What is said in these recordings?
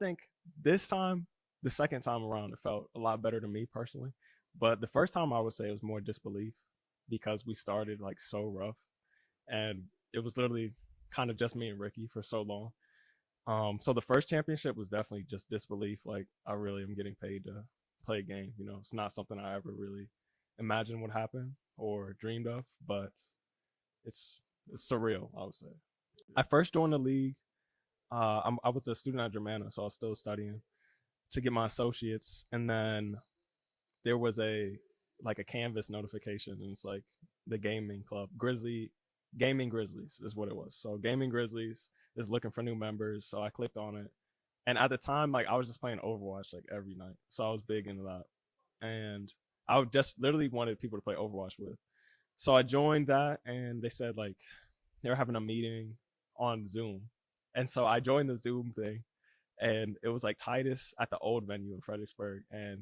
think this time, the second time around, it felt a lot better to me personally. But the first time, I would say it was more disbelief because we started like so rough, and it was literally kind of just me and Ricky for so long. So the first championship was definitely just disbelief. Like I really am getting paid to play a game. You know, it's not something I ever really imagined would happen or dreamed of, but it's, it's surreal, I would say. I first joined the league. I was a student at Germana, so I was still studying to get my associates, and then there was a canvas notification, and it's like the gaming club Gaming Grizzlies is what it was. So Gaming Grizzlies is looking for new members, so I clicked on it, and at the time, like I was just playing Overwatch like every night, so I was big into that, and I would just literally wanted people to play Overwatch with. So I joined that, and they said like they were having a meeting on Zoom, and so I joined the Zoom thing, and it was like Titus at the old venue in Fredericksburg, and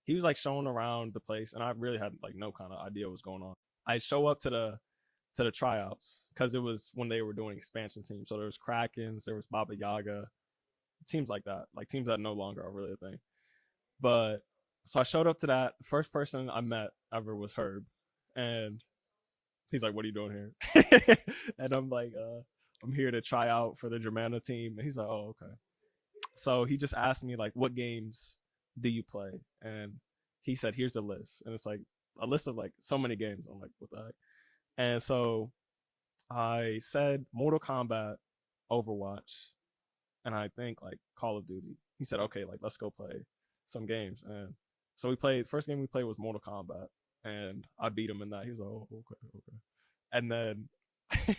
he was like showing around the place, and I really had like no kind of idea what was going on. I show up to the tryouts because it was when they were doing expansion teams. So there was Krakens, there was Baba Yaga, teams like teams that no longer are really a thing. But so I showed up to that. The first person I met ever was Herb, and he's like, "What are you doing here?" And I'm like, "I'm here to try out for the Germana team." And he's like, "Oh, okay." So he just asked me like, "What games do you play?" And he said, "Here's a list," and it's like a list of like so many games. I'm like, "What the heck?" And so I said Mortal Kombat, Overwatch, and I think like Call of Duty. He said, "Okay, like let's go play some games." And so we played. First game we played was Mortal Kombat, and I beat him in that. He was like, "Oh, okay, okay." And then,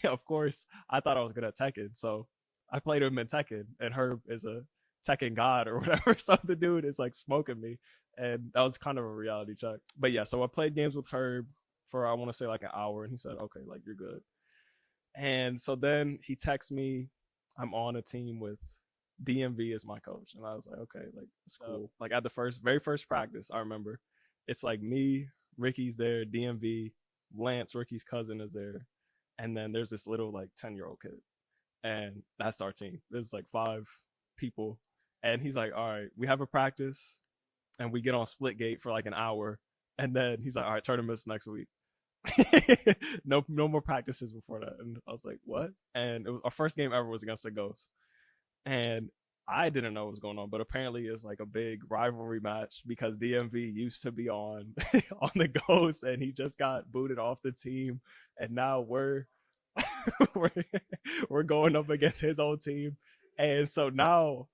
of course, I thought I was good at Tekken, so I played him in Tekken, and Herb is a Tekken god or whatever. So the dude is like smoking me, and that was kind of a reality check. But yeah, so I played games with Herb for I want to say like an hour, and he said, "Okay, like you're good." And so then he texts me, I'm on a team with DMV as my coach. And I was like, okay, like it's cool. Like at the very first practice, I remember it's like me, Ricky's there, DMV, Lance, Ricky's cousin is there. And then there's this little like 10-year-old kid. And that's our team. There's like 5 people. And he's like, all right, we have a practice and we get on split gate for like an hour. And then he's like, all right, tournaments next week. No more practices before that. And I was like, what? And it was, our first game ever was against the Ghost. And I didn't know what was going on, but apparently it's like a big rivalry match because DMV used to be on on the Ghost, and he just got booted off the team, and now we're we're going up against his old team, and so now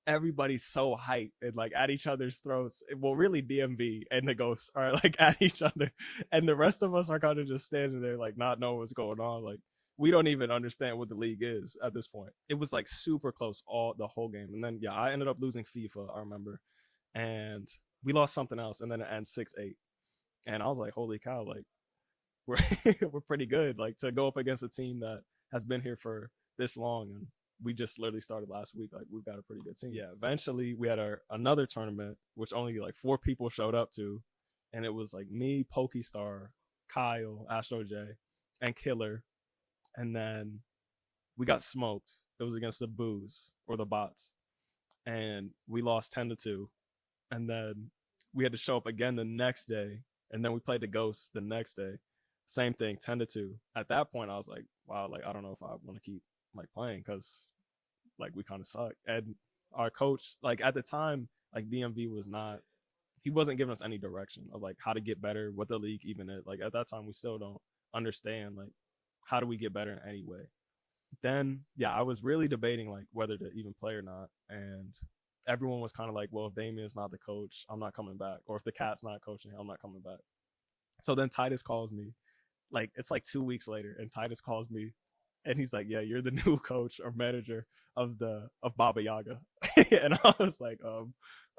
everybody's so hyped and like at each other's throats. Well, really, DMV and the Ghosts are like at each other, and the rest of us are kind of just standing there like not knowing what's going on. Like we don't even understand what the league is at this point. It was like super close all the whole game, and then yeah, I ended up losing FIFA. I remember, and we lost something else, and then it ends 6-8, and I was like, holy cow, like we're we're pretty good. Like to go up against a team that has been here for this long, and we just literally started last week. Like we've got a pretty good team. Yeah. Eventually, we had our another tournament, which only like 4 people showed up to, and it was like me, Pokestar, Kyle, Astro J, and Killer, and then we got smoked. It was against the Boos or the bots, and we lost 10-2. And then we had to show up again the next day, and then we played the Ghosts the next day. Same thing, 10-2. At that point, I was like, wow, like I don't know if I want to keep like playing because like we kind of suck. And our coach, like at the time, like DMV was not, he wasn't giving us any direction of like how to get better, what the league even is. Like at that time, we still don't understand like how do we get better in any way. Then yeah, I was really debating like whether to even play or not, and everyone was kind of like, well, if Damien's not the coach, I'm not coming back, or if the cat's not coaching, I'm not coming back. So then Titus calls me, like it's like 2 weeks later, and Titus calls me, and he's like, "Yeah, you're the new coach or manager of Baba Yaga," and I was like,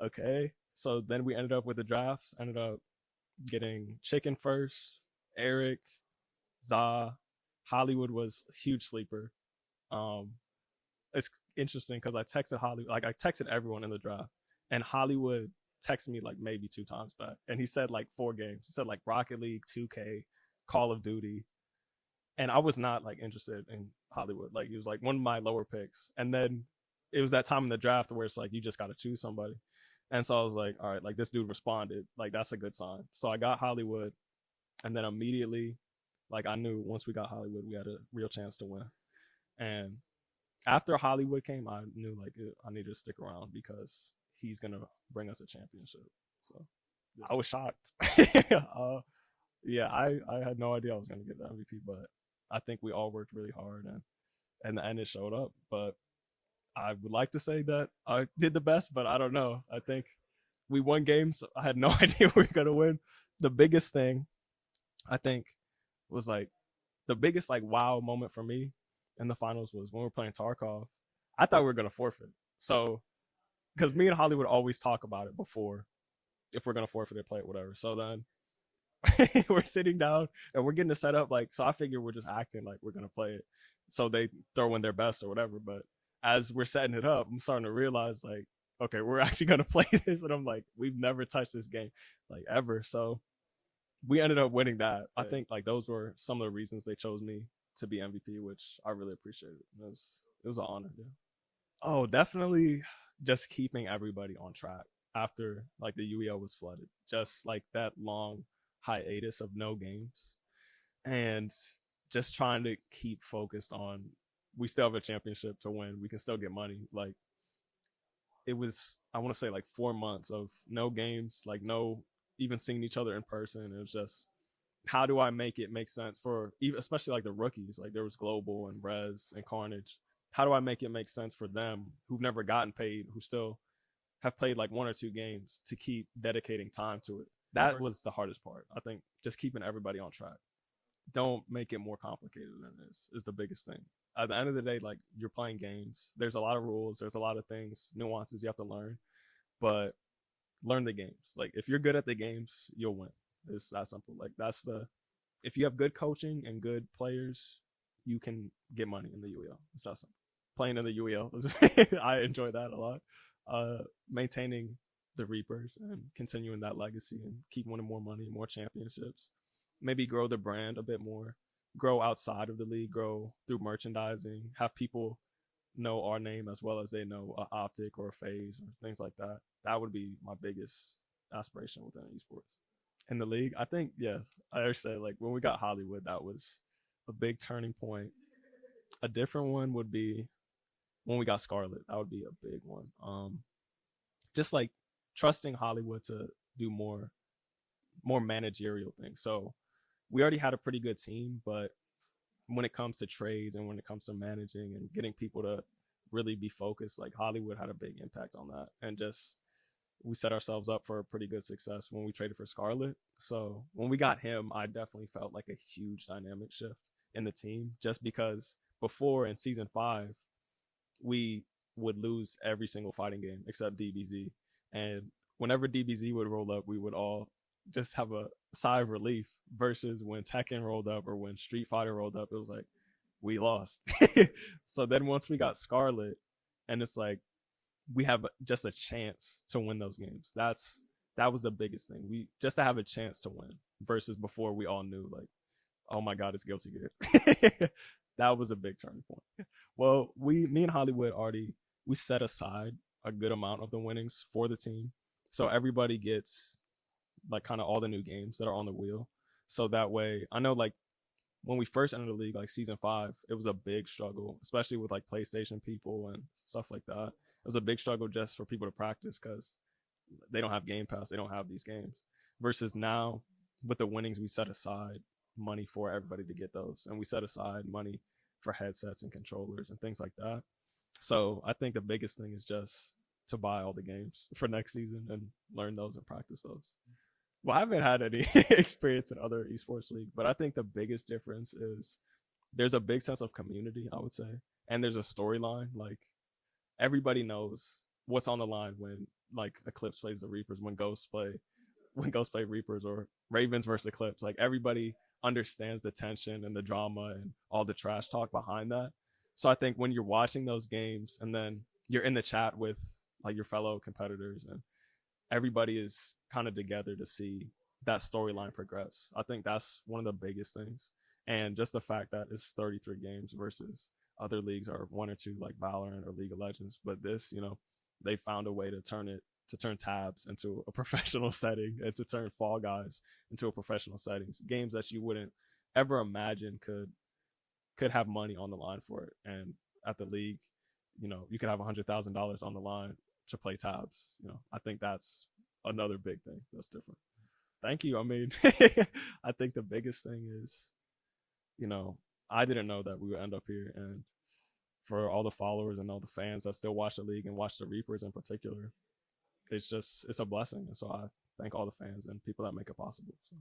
okay. So then we ended up with the drafts. Ended up getting Chicken first, Eric, Za, Hollywood was a huge sleeper. Um, it's interesting because I texted Hollywood, like I texted everyone in the draft, and Hollywood texted me like maybe 2 times back, and he said like 4 games. He said like Rocket League, 2K, Call of Duty, and I was not like interested in Hollywood. Like he was like one of my lower picks, and then it was that time in the draft where it's like you just got to choose somebody. And so I was like, all right, like this dude responded, like that's a good sign. So I got Hollywood, and then immediately, like I knew once we got Hollywood, we had a real chance to win. And after Hollywood came, I knew like I needed to stick around because he's gonna bring us a championship. So I was shocked. Yeah, I had no idea I was gonna get the MVP, but I think we all worked really hard, and in the end it showed up. But I would like to say that I did the best, but I don't know. I think we won games. I had no idea we were gonna win. The biggest thing I think was like the biggest like wow moment for me in the finals was when we were playing Tarkov. I thought we were gonna forfeit. So because me and Hollywood always talk about it before if we're gonna forfeit it, play it, whatever. So then we're sitting down and we're getting to set up like so I figure we're just acting like we're gonna play it. So they throw in their best or whatever. But as we're setting it up, I'm starting to realize like, okay, we're actually gonna play this. And I'm like, we've never touched this game like ever. So we ended up winning that. I think like those were some of the reasons they chose me to be MVP, which I really appreciated. It was an honor. Yeah. Oh, definitely just keeping everybody on track after like the UEL was flooded. Just like that long hiatus of no games and just trying to keep focused on we still have a championship to win. We can still get money. Like it was I want to say like 4 months of no games, like no even seeing each other in person. It was just how do I make it make sense for even especially like the rookies? Like there was Global and Rez and Carnage. How do I make it make sense for them who've never gotten paid, who still have played like 1 or 2 games to keep dedicating time to it? That was the hardest part. I think just keeping everybody on track. Don't make it more complicated than it is the biggest thing. At the end of the day, like you're playing games. There's a lot of rules. There's a lot of things, nuances you have to learn. But learn the games. Like if you're good at the games, you'll win. It's that simple. Like that's the if you have good coaching and good players, you can get money in the UEL. It's that simple. Playing in the UEL, I enjoy that a lot. Maintaining the Reapers and continuing that legacy and keep winning more money, more championships. Maybe grow the brand a bit more. Grow outside of the league. Grow through merchandising. Have people know our name as well as they know Optic or Phase or things like that. That would be my biggest aspiration within esports. In the league, I think, yeah, I understand. Like when we got Hollywood, that was a big turning point. A different one would be when we got Scarlet. That would be a big one. Just like trusting Hollywood to do more managerial things. So we already had a pretty good team, but when it comes to trades and when it comes to managing and getting people to really be focused, like Hollywood had a big impact on that. And just we set ourselves up for a pretty good success when we traded for Scarlet. So when we got him, I definitely felt like a huge dynamic shift in the team just because before in season 5, we would lose every single fighting game except DBZ. And whenever DBZ would roll up, we would all just have a sigh of relief versus when Tekken rolled up or when Street Fighter rolled up, it was like, we lost. So then once we got Scarlet, and it's like, we have just a chance to win those games. That was the biggest thing. We just to have a chance to win versus before we all knew like, oh my God, it's Guilty Gear. That was a big turning point. Well, me and Hollywood already we set aside a good amount of the winnings for the team, so everybody gets like kind of all the new games that are on the wheel. So that way, I know like when we first entered the league, like season 5, it was a big struggle, especially with like PlayStation people and stuff like that. It was a big struggle just for people to practice because they don't have Game Pass, they don't have these games. Versus now, with the winnings, we set aside money for everybody to get those, and we set aside money for headsets and controllers and things like that. So I think the biggest thing is just to buy all the games for next season and learn those and practice those. Well, I haven't had any experience in other esports league, but I think the biggest difference is there's a big sense of community, I would say, and there's a storyline. Like everybody knows what's on the line when like Eclipse plays the Reapers, when Ghosts play Reapers or Ravens versus Eclipse. Like everybody understands the tension and the drama and all the trash talk behind that. So I think when you're watching those games and then you're in the chat with like your fellow competitors and everybody is kind of together to see that storyline progress. I think that's one of the biggest things. And just the fact that it's 33 games versus Other leagues are one or two like Valorant or League of Legends, but this, they found a way to turn tabs into a professional setting and to turn Fall Guys into a professional settings. Games that you wouldn't ever imagine could have money on the line for it. And at the league, you could have $100,000 on the line to play tabs. I think that's another big thing that's different. Thank you. I mean, I think the biggest thing is, you know, I didn't know that we would end up here, and for all the followers and all the fans that still watch the league and watch the Reapers in particular, it's a blessing. And so I thank all the fans and people that make it possible. So.